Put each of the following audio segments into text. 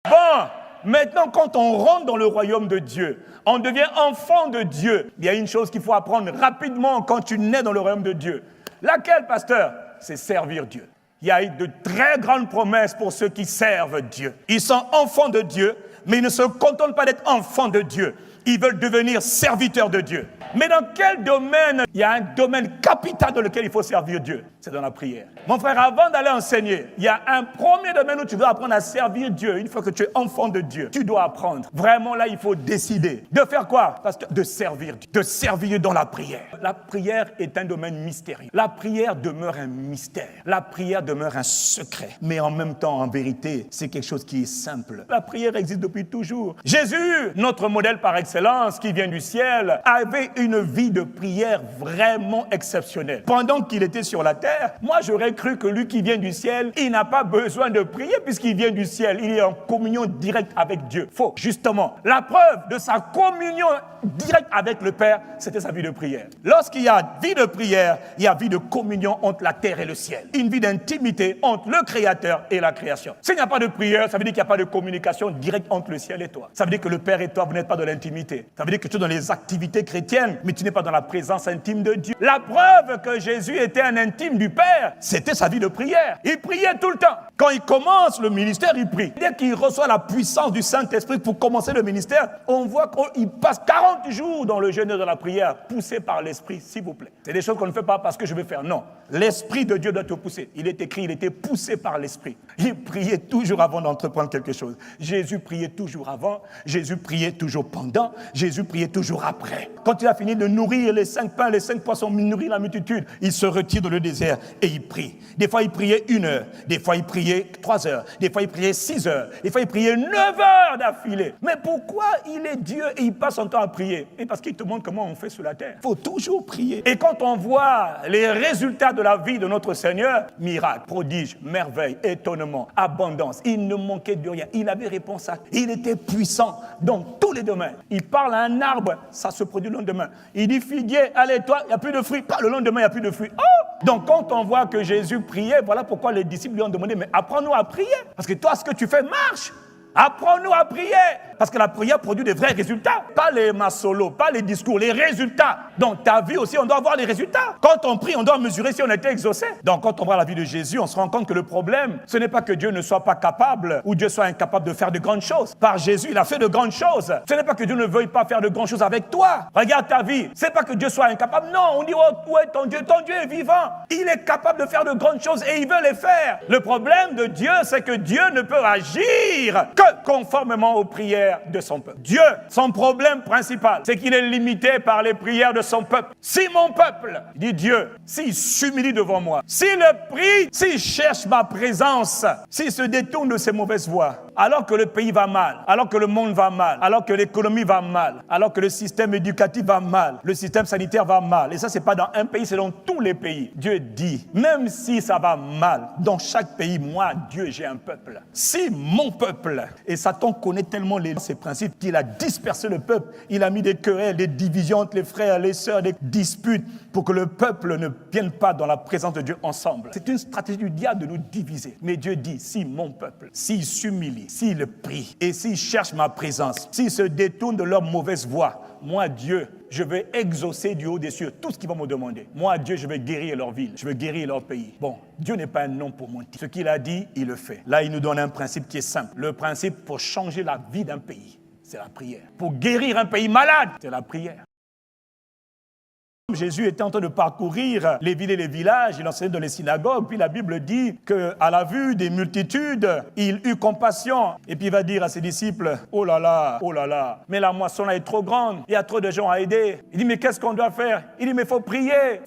Bon, maintenant quand on rentre dans le royaume de Dieu, on devient enfant de Dieu. Il y a une chose qu'il faut apprendre rapidement quand tu nais dans le royaume de Dieu. Laquelle, pasteur? C'est servir Dieu. Il y a de très grandes promesses pour ceux qui servent Dieu. Ils sont enfants de Dieu, mais ils ne se contentent pas d'être enfants de Dieu. Ils veulent devenir serviteurs de Dieu. Mais dans quel domaine? Il y a un domaine capital dans lequel il faut servir Dieu. C'est dans la prière. Mon frère, avant d'aller enseigner, il y a un premier domaine où tu dois apprendre à servir Dieu. Une fois que tu es enfant de Dieu, tu dois apprendre. Vraiment, là, il faut décider. De faire quoi? Parce que de servir Dieu. De servir dans la prière. La prière est un domaine mystérieux. La prière demeure un mystère. La prière demeure un secret. Mais en même temps, en vérité, c'est quelque chose qui est simple. La prière existe depuis toujours. Jésus, notre modèle par excellence, qui vient du ciel, avait une vie de prière vraiment exceptionnelle. Pendant qu'il était sur la terre, moi j'aurais cru que lui qui vient du ciel, il n'a pas besoin de prier puisqu'il vient du ciel. Il est en communion directe avec Dieu. Faux. Justement, la preuve de sa communion directe avec le Père, c'était sa vie de prière. Lorsqu'il y a vie de prière, il y a vie de communion entre la terre et le ciel. Une vie d'intimité entre le Créateur et la création. S'il n'y a pas de prière, ça veut dire qu'il n'y a pas de communication directe entre le ciel et toi. Ça veut dire que le Père et toi, vous n'êtes pas dans l'intimité. Ça veut dire que tu es dans les activités chrétiennes, mais tu n'es pas dans la présence intime de Dieu. La preuve que Jésus était un intime du Père, c'était sa vie de prière. Il priait tout le temps. Quand il commence le ministère, il prie. Dès qu'il reçoit la puissance du Saint-Esprit pour commencer le ministère, on voit qu'il passe 40 jours dans le jeûne et dans la prière, poussé par l'Esprit, s'il vous plaît. C'est des choses qu'on ne fait pas parce que je veux faire. Non. L'Esprit de Dieu doit te pousser. Il est écrit, il était poussé par l'Esprit. Il priait toujours avant d'entreprendre quelque chose. Jésus priait toujours avant. Jésus priait toujours pendant. Jésus priait toujours après. Quand il a fini de nourrir les 5 pains, les 5 poissons, nourrir la multitude, il se retire dans le désert et il prie. Des fois, il priait 1 heure. Des fois, il priait 3 heures. Des fois, il priait 6 heures. Des fois, il priait 9 heures d'affilée. Mais pourquoi il est Dieu et il passe son temps à prier? Et parce qu'il te montre comment on fait sur la terre. Il faut toujours prier. Et quand on voit les résultats de la vie de notre Seigneur, miracle, prodige, merveille, étonnement, abondance, il ne manquait de rien. Il avait réponse à... Il était puissant dans tous les domaines. Il parle à un arbre, ça se produit le lendemain. Il dit figuier, allez toi, il n'y a plus de fruits. Pas le lendemain, il n'y a plus de fruits. Oh! Donc quand on voit que Jésus priait, voilà pourquoi les disciples lui ont demandé, mais apprends-nous à prier. Parce que toi, ce que tu fais marche. Apprends-nous à prier. Parce que la prière produit de vrais résultats. Pas les massolos, pas les discours, les résultats. Dans ta vie aussi, on doit avoir les résultats. Quand on prie, on doit mesurer si on a été exaucé. Donc quand on voit la vie de Jésus, on se rend compte que le problème, ce n'est pas que Dieu ne soit pas capable ou Dieu soit incapable de faire de grandes choses. Par Jésus, il a fait de grandes choses. Ce n'est pas que Dieu ne veuille pas faire de grandes choses avec toi. Regarde ta vie. Ce n'est pas que Dieu soit incapable. Non, on dit, oh, où est ton Dieu? Ton Dieu est vivant. Il est capable de faire de grandes choses et il veut les faire. Le problème de Dieu, c'est que Dieu ne peut agir que conformément aux prières de son peuple. Dieu, son problème principal, c'est qu'il est limité par les prières de son peuple. Si mon peuple, dit Dieu, s'il s'humilie devant moi, s'il prie, s'il cherche ma présence, s'il se détourne de ses mauvaises voies, alors que le pays va mal, alors que le monde va mal, alors que l'économie va mal, alors que le système éducatif va mal, le système sanitaire va mal, et ça c'est pas dans un pays, c'est dans tous les pays. Dieu dit, même si ça va mal, dans chaque pays, moi, Dieu, j'ai un peuple. Si mon peuple, et Satan connaît tellement ces principes qu'il a dispersé le peuple, il a mis des querelles, des divisions entre les frères, les sœurs, des disputes, pour que le peuple ne vienne pas dans la présence de Dieu ensemble. C'est une stratégie du diable de nous diviser. Mais Dieu dit, si mon peuple, s'il s'humilie, s'il prie, et s'il cherche ma présence, s'il se détourne de leur mauvaise voie, moi, Dieu, je vais exaucer du haut des cieux tout ce qu'ils vont me demander. Moi, Dieu, je vais guérir leur ville, je vais guérir leur pays. Bon, Dieu n'est pas un nom pour mentir. Ce qu'il a dit, il le fait. Là, il nous donne un principe qui est simple. Le principe pour changer la vie d'un pays, c'est la prière. Pour guérir un pays malade, c'est la prière. Jésus était en train de parcourir les villes et les villages, il enseignait dans les synagogues, puis la Bible dit qu'à la vue des multitudes, il eut compassion. Et puis il va dire à ses disciples, oh là là, mais la moisson là est trop grande, il y a trop de gens à aider. Il dit, mais qu'est-ce qu'on doit faire? Il dit, mais il faut prier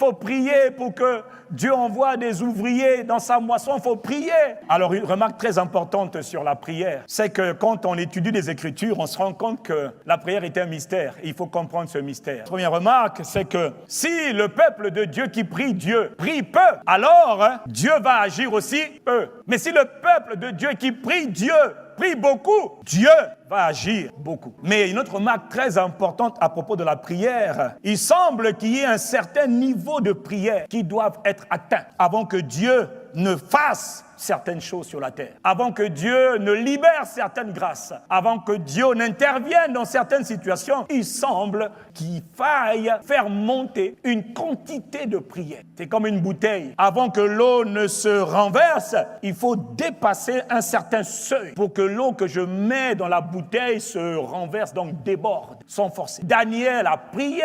pour que Dieu envoie des ouvriers dans sa moisson, il faut prier. Alors une remarque très importante sur la prière, c'est que quand on étudie les Écritures, on se rend compte que la prière est un mystère, et il faut comprendre ce mystère. Première remarque, c'est que si le peuple de Dieu qui prie Dieu prie peu, alors Dieu va agir aussi peu. Mais si le peuple de Dieu qui prie Dieu prie beaucoup, Dieu va agir beaucoup. Mais une autre remarque très importante à propos de la prière, il semble qu'il y ait un certain niveau de prière qui doit être atteint avant que Dieu ne fasse certaines choses sur la terre, avant que Dieu ne libère certaines grâces, avant que Dieu n'intervienne dans certaines situations, il semble qu'il faille faire monter une quantité de prières. C'est comme une bouteille. Avant que l'eau ne se renverse, il faut dépasser un certain seuil pour que l'eau que je mets dans la bouteille se renverse, donc déborde, sans forcer. Daniel a prié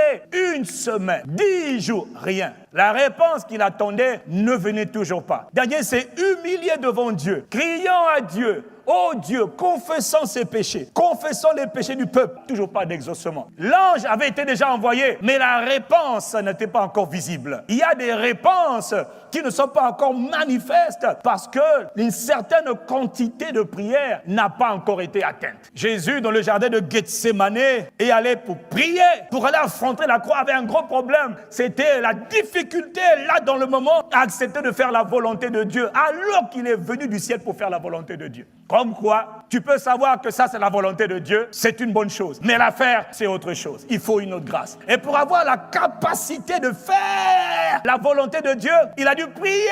une semaine, 10 jours, rien. La réponse qu'il attendait ne venait toujours pas. Daniel s'est humilié devant Dieu, criant à Dieu. Oh Dieu, confessant ses péchés, confessant les péchés du peuple, toujours pas d'exaucement. L'ange avait été déjà envoyé, mais la réponse n'était pas encore visible. Il y a des réponses qui ne sont pas encore manifestes parce qu'une certaine quantité de prière n'a pas encore été atteinte. Jésus, dans le jardin de Gethsémane, est allé pour prier, pour aller affronter la croix, avait un gros problème. C'était la difficulté, là, dans le moment, à accepter de faire la volonté de Dieu, alors qu'il est venu du ciel pour faire la volonté de Dieu. Comme quoi, tu peux savoir que ça, c'est la volonté de Dieu, c'est une bonne chose. Mais la faire, c'est autre chose. Il faut une autre grâce. Et pour avoir la capacité de faire la volonté de Dieu, il a dû prier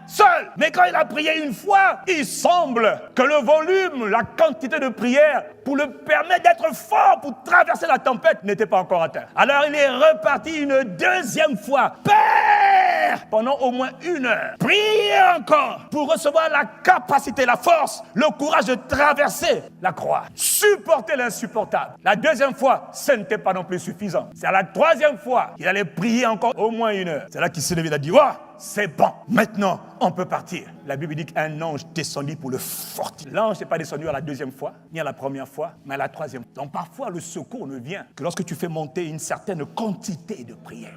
seul. Mais quand il a prié une fois, il semble que le volume, la quantité de prière pour le permettre d'être fort pour traverser la tempête n'était pas encore atteint. Alors il est reparti une deuxième fois. Père, pendant au moins 1 heure, priez encore pour recevoir la capacité, la force, le courage de traverser la croix, supporter l'insupportable. La deuxième fois, ce n'était pas non plus suffisant. C'est à la troisième fois qu'il allait prier encore au moins 1 heure. C'est là qu'il s'est levé, il a dit, c'est bon, maintenant on peut partir. La Bible dit qu'un ange descendit pour le fortifier. L'ange n'est pas descendu à la deuxième fois, ni à la première fois, mais à la troisième. Donc parfois le secours ne vient que lorsque tu fais monter une certaine quantité de prière.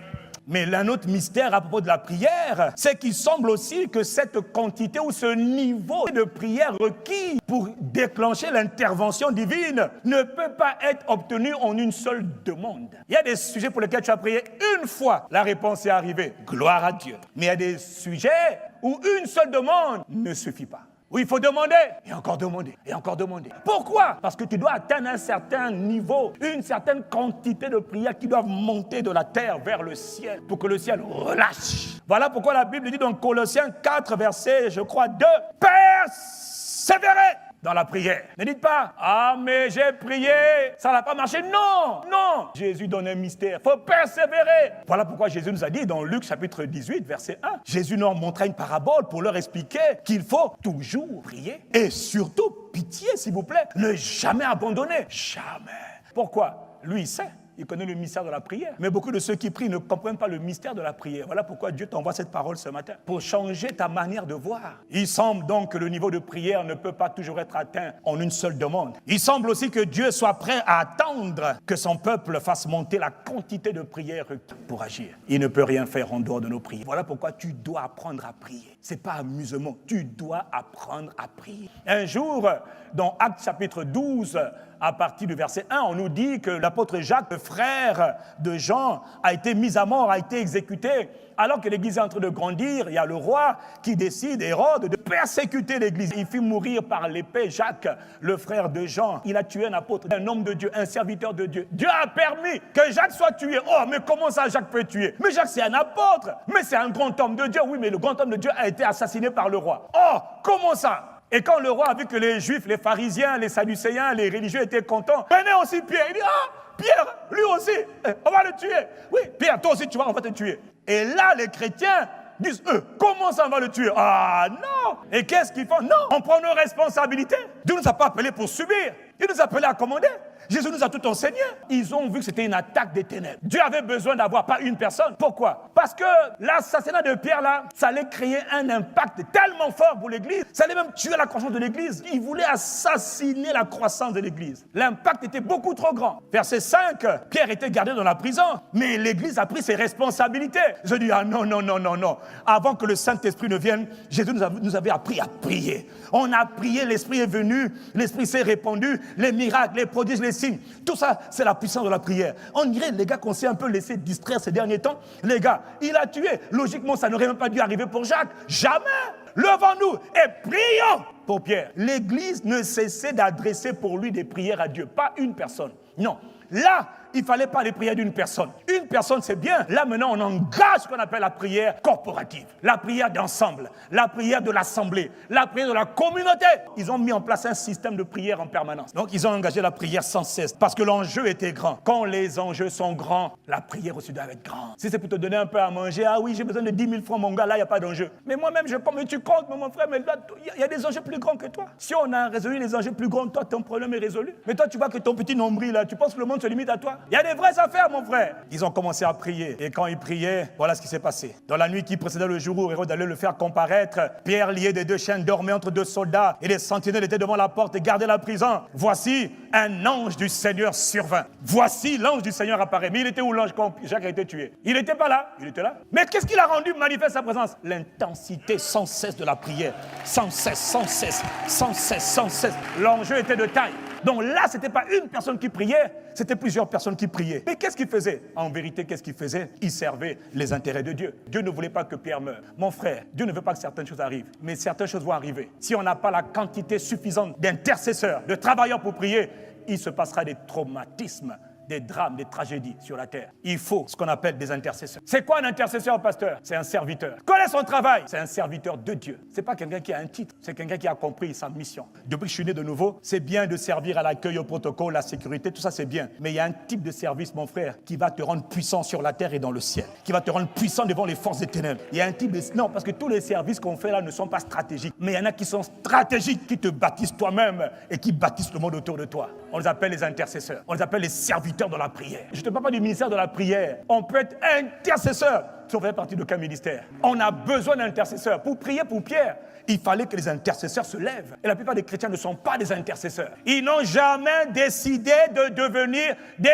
Mais un autre mystère à propos de la prière, c'est qu'il semble aussi que cette quantité ou ce niveau de prière requis pour déclencher l'intervention divine ne peut pas être obtenu en une seule demande. Il y a des sujets pour lesquels tu as prié une fois, la réponse est arrivée, gloire à Dieu. Mais il y a des sujets où une seule demande ne suffit pas. Oui, il faut demander, et encore demander, et encore demander. Pourquoi? Parce que tu dois atteindre un certain niveau, une certaine quantité de prières qui doivent monter de la terre vers le ciel, pour que le ciel relâche. Voilà pourquoi la Bible dit dans Colossiens 4, verset, je crois, 2, persévérer dans la prière. Ne dites pas, ah mais j'ai prié, ça n'a pas marché. Non, non. Jésus donne un mystère, il faut persévérer. Voilà pourquoi Jésus nous a dit dans Luc chapitre 18, verset 1, Jésus nous montra une parabole pour leur expliquer qu'il faut toujours prier et surtout pitié, s'il vous plaît, ne jamais abandonner. Jamais. Pourquoi? Lui, il sait. Il connaît le mystère de la prière. Mais beaucoup de ceux qui prient ne comprennent pas le mystère de la prière. Voilà pourquoi Dieu t'envoie cette parole ce matin, pour changer ta manière de voir. Il semble donc que le niveau de prière ne peut pas toujours être atteint en une seule demande. Il semble aussi que Dieu soit prêt à attendre que son peuple fasse monter la quantité de prière pour agir. Il ne peut rien faire en dehors de nos prières. Voilà pourquoi tu dois apprendre à prier. Ce n'est pas amusement, tu dois apprendre à prier. Un jour, dans Actes chapitre 12, à partir du verset 1, on nous dit que l'apôtre Jacques, le frère de Jean, a été mis à mort, a été exécuté. Alors que l'Église est en train de grandir, il y a le roi qui décide, Hérode, de persécuter l'Église. Il fit mourir par l'épée Jacques, le frère de Jean. Il a tué un apôtre, un homme de Dieu, un serviteur de Dieu. Dieu a permis que Jacques soit tué. Oh, mais comment ça Jacques peut tuer? Mais Jacques, c'est un apôtre. Mais c'est un grand homme de Dieu. Oui, mais le grand homme de Dieu a été assassiné par le roi. Oh, comment ça? Et quand le roi a vu que les Juifs, les pharisiens, les sadducéens, les religieux étaient contents, venez aussi Pierre. Il dit, Pierre, lui aussi, on va le tuer. Oui, Pierre, toi aussi, tu vois, on va te tuer. Et là, les chrétiens disent, comment ça on va le tuer? Ah non. Et qu'est-ce qu'ils font? Non, on prend nos responsabilités. Dieu ne nous a pas appelés pour subir. Il nous a appelés à commander. Jésus nous a tout enseigné. Ils ont vu que c'était une attaque des ténèbres. Dieu avait besoin d'avoir pas une personne. Pourquoi? Parce que l'assassinat de Pierre, là, ça allait créer un impact tellement fort pour l'Église. Ça allait même tuer la croissance de l'Église. Il voulait assassiner la croissance de l'Église. L'impact était beaucoup trop grand. Verset 5, Pierre était gardé dans la prison, mais l'Église a pris ses responsabilités. Je dis, non. Avant que le Saint-Esprit ne vienne, Jésus nous avait appris à prier. On a prié, l'Esprit est venu, l'Esprit s'est répandu, les miracles, les prodiges, les signes. Tout ça, c'est la puissance de la prière. On dirait, les gars, qu'on s'est un peu laissé distraire ces derniers temps. Les gars, il a tué. Logiquement, ça n'aurait même pas dû arriver pour Jacques. Jamais. Levons-nous et prions pour Pierre. L'Église ne cessait d'adresser pour lui des prières à Dieu. Pas une personne. Non. Là, il ne fallait pas les prières d'une personne. Une personne, c'est bien. Là, maintenant, on engage ce qu'on appelle la prière corporative, la prière d'ensemble, la prière de l'assemblée, la prière de la communauté. Ils ont mis en place un système de prière en permanence. Donc, ils ont engagé la prière sans cesse parce que l'enjeu était grand. Quand les enjeux sont grands, la prière aussi doit être grande. Si c'est pour te donner un peu à manger, ah oui, j'ai besoin de 10 000 francs, mon gars, là, il n'y a pas d'enjeu. Mais moi-même, mais tu comptes, mon frère, mais là, il y a des enjeux plus grands que toi. Si on a résolu les enjeux plus grands, toi, ton problème est résolu. Mais toi, tu vois que ton petit nombril, là, tu penses que le monde se limite à toi. Il y a des vraies affaires, mon frère. Ils ont commencé à prier. Et quand ils priaient, voilà ce qui s'est passé. Dans la nuit qui précédait le jour où Hérode allait le faire comparaître, Pierre, lié des 2 chaînes, dormait entre 2 soldats et les sentinelles étaient devant la porte et gardaient la prison. Voici un ange du Seigneur survint. Voici l'ange du Seigneur apparaît. Mais il était où l'ange quand Jacques a été tué? Il n'était pas là. Il était là. Mais qu'est-ce qu'il a rendu manifeste sa présence? L'intensité sans cesse de la prière. Sans cesse, sans cesse, sans cesse, sans cesse. L'enjeu était de taille. Donc là, ce n'était pas une personne qui priait, c'était plusieurs personnes qui priaient. Mais qu'est-ce qu'il faisait? En vérité, qu'est-ce qu'il faisait? Il servait les intérêts de Dieu. Dieu ne voulait pas que Pierre meure. Mon frère, Dieu ne veut pas que certaines choses arrivent, mais certaines choses vont arriver. Si on n'a pas la quantité suffisante d'intercesseurs, de travailleurs pour prier, il se passera des traumatismes, des drames, des tragédies sur la terre. Il faut ce qu'on appelle des intercesseurs. C'est quoi un intercesseur, pasteur? C'est un serviteur. Quel est son travail? C'est un serviteur de Dieu. C'est pas quelqu'un qui a un titre, c'est quelqu'un qui a compris sa mission. Depuis que je suis né de nouveau, c'est bien de servir à l'accueil, au protocole, la sécurité, tout ça c'est bien. Mais il y a un type de service, mon frère, qui va te rendre puissant sur la terre et dans le ciel, qui va te rendre puissant devant les forces des ténèbres. Il y a un type de... Non, parce que tous les services qu'on fait là ne sont pas stratégiques, mais il y en a qui sont stratégiques, qui te bâtissent toi-même et qui bâtissent le monde autour de toi. On les appelle les intercesseurs, on les appelle les serviteurs dans la prière. Je ne te parle pas du ministère de la prière. On peut être intercesseur si on fait partie d'aucun ministère. On a besoin d'intercesseurs. Pour prier pour Pierre, il fallait que les intercesseurs se lèvent. Et la plupart des chrétiens ne sont pas des intercesseurs. Ils n'ont jamais décidé de devenir des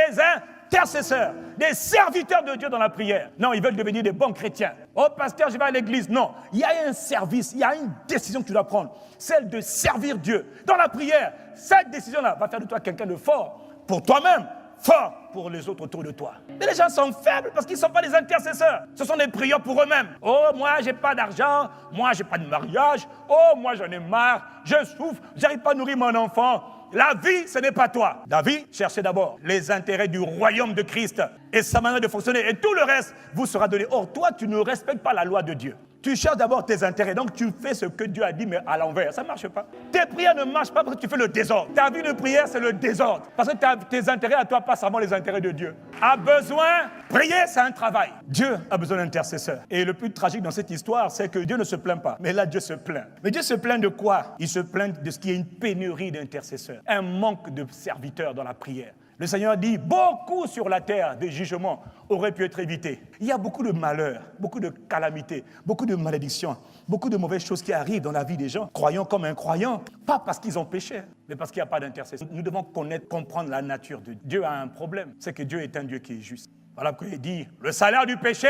intercesseurs, des serviteurs de Dieu dans la prière. Non, ils veulent devenir des bons chrétiens. Oh, pasteur, je vais à l'église. Non, il y a un service, il y a une décision que tu dois prendre. Celle de servir Dieu. Dans la prière, cette décision-là va faire de toi quelqu'un de fort pour toi-même, fort pour les autres autour de toi. Mais les gens sont faibles parce qu'ils ne sont pas des intercesseurs. Ce sont des prieurs pour eux-mêmes. Oh, moi, j'ai pas d'argent. Moi, j'ai pas de mariage. Oh, moi, j'en ai marre. Je souffre. J'arrive pas à nourrir mon enfant. La vie, ce n'est pas toi. La vie, cherchez d'abord les intérêts du royaume de Christ et sa manière de fonctionner. Et tout le reste vous sera donné. Or, toi, tu ne respectes pas la loi de Dieu. Tu cherches d'abord tes intérêts, donc tu fais ce que Dieu a dit, mais à l'envers. Ça ne marche pas. Tes prières ne marchent pas parce que tu fais le désordre. Ta vie de prière, c'est le désordre. Parce que tes intérêts à toi passent avant les intérêts de Dieu. A besoin, prier, c'est un travail. Dieu a besoin d'intercesseurs. Et le plus tragique dans cette histoire, c'est que Dieu ne se plaint pas. Mais là, Dieu se plaint. Mais Dieu se plaint de quoi? Il se plaint de ce qui est une pénurie d'intercesseurs. Un manque de serviteurs dans la prière. Le Seigneur dit, beaucoup sur la terre des jugements auraient pu être évités. Il y a beaucoup de malheurs, beaucoup de calamités, beaucoup de malédictions, beaucoup de mauvaises choses qui arrivent dans la vie des gens, croyants comme incroyants, pas parce qu'ils ont péché, mais parce qu'il n'y a pas d'intercession. Nous devons comprendre la nature de Dieu. Dieu a un problème, c'est que Dieu est un Dieu qui est juste. Voilà pourquoi il dit, le salaire du péché,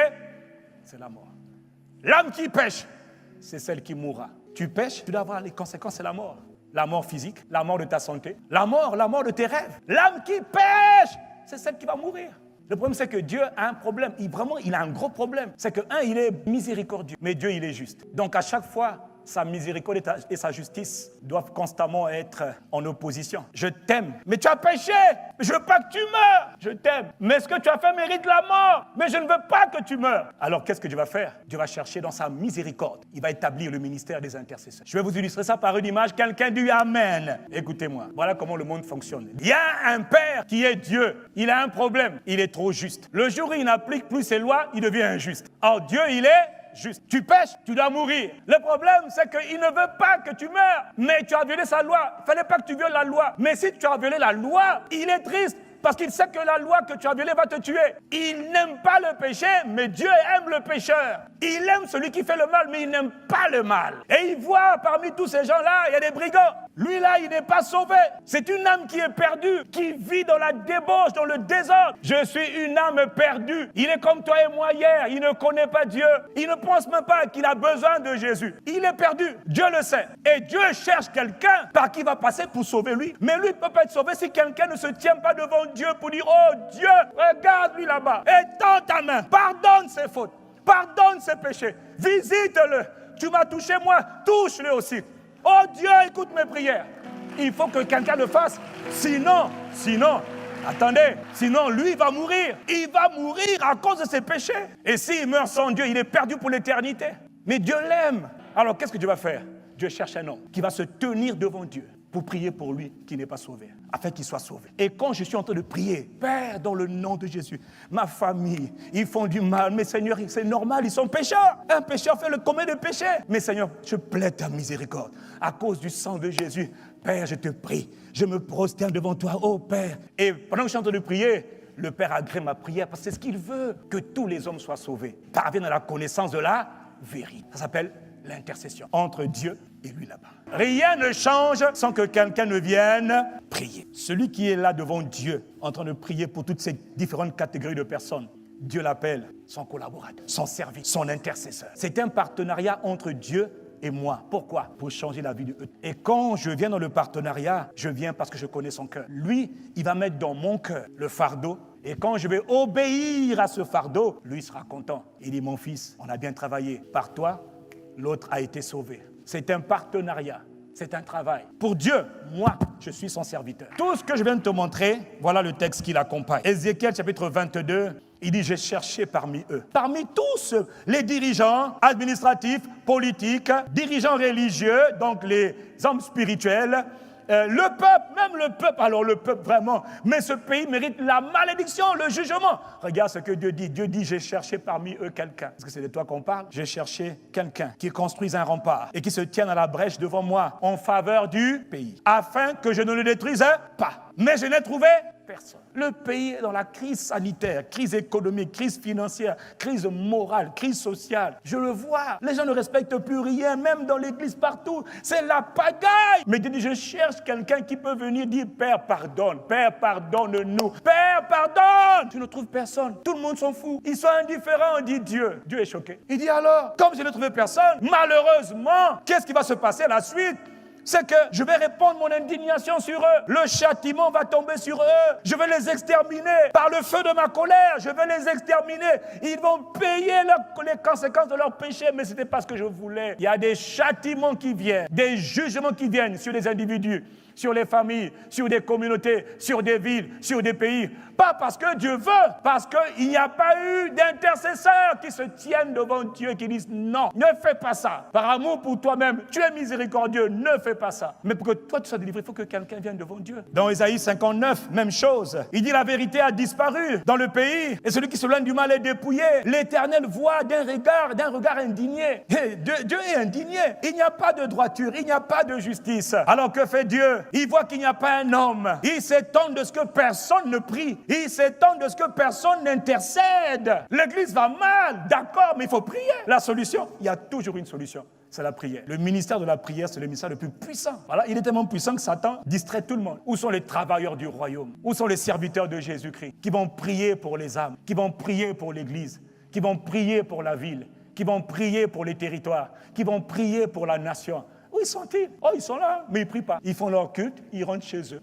c'est la mort. L'âme qui pêche, c'est celle qui mourra. Tu pêches, tu dois avoir les conséquences, c'est la mort. La mort physique, la mort de ta santé, la mort de tes rêves. L'âme qui pêche, c'est celle qui va mourir. Le problème, c'est que Dieu a un problème. Il a un gros problème. C'est que, il est miséricordieux, mais Dieu, il est juste. Donc, à chaque fois, sa miséricorde et sa justice doivent constamment être en opposition. Je t'aime, mais tu as péché. Je ne veux pas que tu meurs. Je t'aime, mais ce que tu as fait mérite la mort. Mais je ne veux pas que tu meurs. Alors, qu'est-ce que Dieu va faire? Dieu va chercher dans sa miséricorde. Il va établir le ministère des intercesseurs. Je vais vous illustrer ça par une image. Quelqu'un dit Amen. Écoutez-moi. Voilà comment le monde fonctionne. Il y a un père qui est Dieu. Il a un problème. Il est trop juste. Le jour où il n'applique plus ses lois, il devient injuste. Or, Dieu, il est juste. Tu pêches, tu dois mourir. Le problème, c'est qu'il ne veut pas que tu meurs. Mais tu as violé sa loi. Il ne fallait pas que tu violes la loi. Mais si tu as violé la loi, il est triste. Parce qu'il sait que la loi que tu as violée va te tuer. Il n'aime pas le péché, mais Dieu aime le pécheur. Il aime celui qui fait le mal, mais il n'aime pas le mal. Et il voit parmi tous ces gens-là, il y a des brigands. Lui là, il n'est pas sauvé. C'est une âme qui est perdue, qui vit dans la débauche, dans le désordre. Je suis une âme perdue. Il est comme toi et moi hier. Il ne connaît pas Dieu. Il ne pense même pas qu'il a besoin de Jésus. Il est perdu. Dieu le sait. Et Dieu cherche quelqu'un par qui il va passer pour sauver lui. Mais lui ne peut pas être sauvé si quelqu'un ne se tient pas devant Dieu pour dire, oh Dieu, regarde-lui là-bas. Étends ta main. Pardonne ses fautes. Pardonne ses péchés. Visite-le. Tu m'as touché moi. Touche-le aussi. Oh Dieu, écoute mes prières. Il faut que quelqu'un le fasse. Sinon, Attendez, sinon lui va mourir. Il va mourir à cause de ses péchés. Et s'il meurt sans Dieu, il est perdu pour l'éternité. Mais Dieu l'aime. Alors qu'est-ce que Dieu va faire? Dieu cherche un homme qui va se tenir devant Dieu pour prier pour lui qui n'est pas sauvé, afin qu'il soit sauvé. Et quand je suis en train de prier, Père, dans le nom de Jésus, ma famille, ils font du mal, mais Seigneur, c'est normal, ils sont pécheurs. Un pécheur fait le commet de péché. Mais Seigneur, je plaide ta miséricorde. À cause du sang de Jésus, Père, je te prie, je me prosterne devant toi, oh Père. Et pendant que je suis en train de prier, le Père agrée ma prière parce que c'est ce qu'il veut, que tous les hommes soient sauvés, parviennent à la connaissance de la vérité. Ça s'appelle l'intercession entre Dieu et lui là-bas. Rien ne change sans que quelqu'un ne vienne prier. Celui qui est là devant Dieu, en train de prier pour toutes ces différentes catégories de personnes, Dieu l'appelle son collaborateur, son service, son intercesseur. C'est un partenariat entre Dieu et moi. Pourquoi? Pour changer la vie de eux. Et quand je viens dans le partenariat, je viens parce que je connais son cœur. Lui, il va mettre dans mon cœur le fardeau. Et quand je vais obéir à ce fardeau, lui sera content. Il dit, mon fils, on a bien travaillé. Par toi, l'autre a été sauvé. C'est un partenariat, c'est un travail. Pour Dieu, moi, je suis son serviteur. Tout ce que je viens de te montrer, voilà le texte qui l'accompagne. Ézéchiel chapitre 22, il dit, j'ai cherché parmi eux. Parmi tous les dirigeants administratifs, politiques, dirigeants religieux, donc les hommes spirituels, le peuple, même le peuple, alors le peuple vraiment, mais ce pays mérite la malédiction, le jugement. Regarde ce que Dieu dit. Dieu dit, j'ai cherché parmi eux quelqu'un. Est-ce que c'est de toi qu'on parle? J'ai cherché quelqu'un qui construise un rempart et qui se tienne à la brèche devant moi en faveur du pays, afin que je ne le détruise pas. Mais je n'ai trouvé personne. Le pays est dans la crise sanitaire, crise économique, crise financière, crise morale, crise sociale. Je le vois. Les gens ne respectent plus rien, même dans l'église, partout. C'est la pagaille. Mais Dieu dit, je cherche quelqu'un qui peut venir dire, Père, pardonne. Père, pardonne-nous. Père, pardonne. Tu ne trouves personne. Tout le monde s'en fout. Ils sont indifférents, on dit Dieu. Dieu est choqué. Il dit alors, comme je n'ai trouvé personne, malheureusement, qu'est-ce qui va se passer à la suite? C'est que je vais répandre mon indignation sur eux. Le châtiment va tomber sur eux. Je vais les exterminer par le feu de ma colère. Je vais les exterminer. Ils vont payer les conséquences de leurs péchés. Mais ce n'était pas ce que je voulais. Il y a des châtiments qui viennent, des jugements qui viennent sur les individus, sur les familles, sur des communautés, sur des villes, sur des pays. Pas parce que Dieu veut, parce qu'il n'y a pas eu d'intercesseurs qui se tiennent devant Dieu et qui disent non, ne fais pas ça. Par amour pour toi-même, tu es miséricordieux, ne fais pas ça. Mais pour que toi tu sois délivré, il faut que quelqu'un vienne devant Dieu. Dans Ésaïe 59, même chose. Il dit la vérité a disparu dans le pays et celui qui se loigne du mal est dépouillé. L'Éternel voit d'un regard indigné. Dieu est indigné. Il n'y a pas de droiture, il n'y a pas de justice. Alors que fait Dieu? Il voit qu'il n'y a pas un homme. Il s'étonne de ce que personne ne prie. Il s'étonne de ce que personne n'intercède. L'église va mal, d'accord, mais il faut prier. La solution, il y a toujours une solution. C'est la prière. Le ministère de la prière, c'est le ministère le plus puissant. Voilà, il est tellement puissant que Satan distrait tout le monde. Où sont les travailleurs du royaume? Où sont les serviteurs de Jésus-Christ qui vont prier pour les âmes, qui vont prier pour l'église, qui vont prier pour la ville, qui vont prier pour les territoires, qui vont prier pour la nation? Où ils sont-ils? Oh, ils sont là, mais ils ne prient pas. Ils font leur culte, ils rentrent chez eux.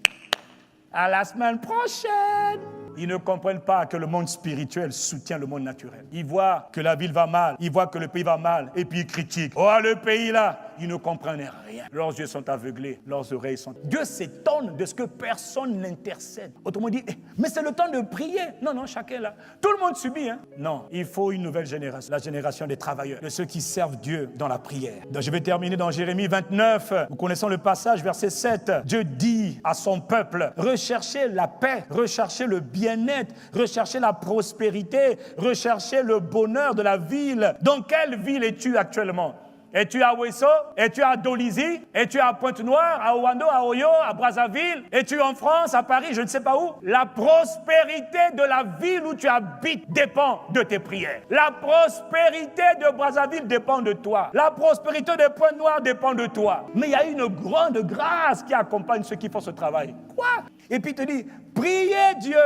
À la semaine prochaine. Ils ne comprennent pas que le monde spirituel soutient le monde naturel. Ils voient que la ville va mal, ils voient que le pays va mal, et puis ils critiquent. Oh, le pays là, ils ne comprennent rien. Leurs yeux sont aveuglés, leurs oreilles sont... Dieu s'étonne de ce que personne n'intercède. Autrement dit, mais c'est le temps de prier. Non, chacun là. Tout le monde subit, hein. Non, il faut une nouvelle génération, la génération des travailleurs, de ceux qui servent Dieu dans la prière. Donc, je vais terminer dans Jérémie 29. Nous connaissons le passage, verset 7. Dieu dit à son peuple, recherchez la paix, recherchez le bien-être, rechercher la prospérité, rechercher le bonheur de la ville. Dans quelle ville es-tu actuellement? Es-tu à Ouesso? Es-tu à Dolisie? Es-tu à Pointe-Noire, à Ouando, à Oyo, à Brazzaville? Es-tu en France, à Paris, je ne sais pas où? La prospérité de la ville où tu habites dépend de tes prières. La prospérité de Brazzaville dépend de toi. La prospérité de Pointe-Noire dépend de toi. Mais il y a une grande grâce qui accompagne ceux qui font ce travail. Quoi? Et puis il te dit, priez Dieu,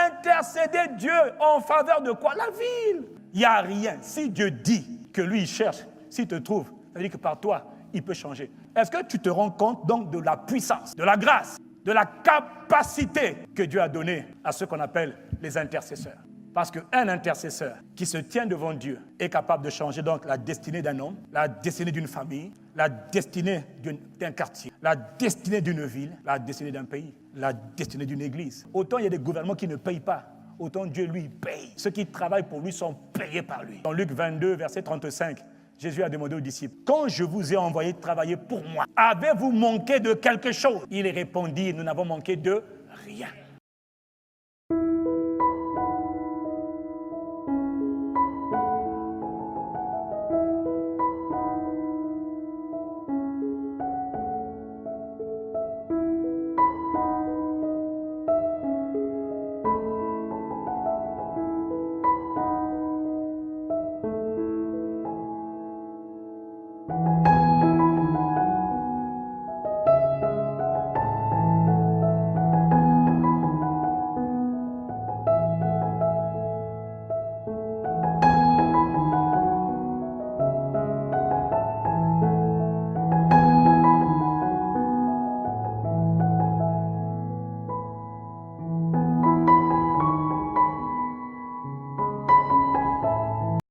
intercédez Dieu en faveur de quoi? La ville. Il n'y a rien. Si Dieu dit que lui, il cherche, s'il te trouve, ça veut dire que par toi, il peut changer. Est-ce que tu te rends compte donc de la puissance, de la grâce, de la capacité que Dieu a donnée à ceux qu'on appelle les intercesseurs? Parce qu'un intercesseur qui se tient devant Dieu est capable de changer donc la destinée d'un homme, la destinée d'une famille, la destinée d'un quartier, la destinée d'une ville, la destinée d'un pays, la destinée d'une église. Autant il y a des gouvernements qui ne payent pas, autant Dieu, lui, paye. Ceux qui travaillent pour lui sont payés par lui. Dans Luc 22, verset 35, Jésus a demandé aux disciples, « Quand je vous ai envoyé travailler pour moi, avez-vous manqué de quelque chose ?» Ils répondit, « Nous n'avons manqué de rien. »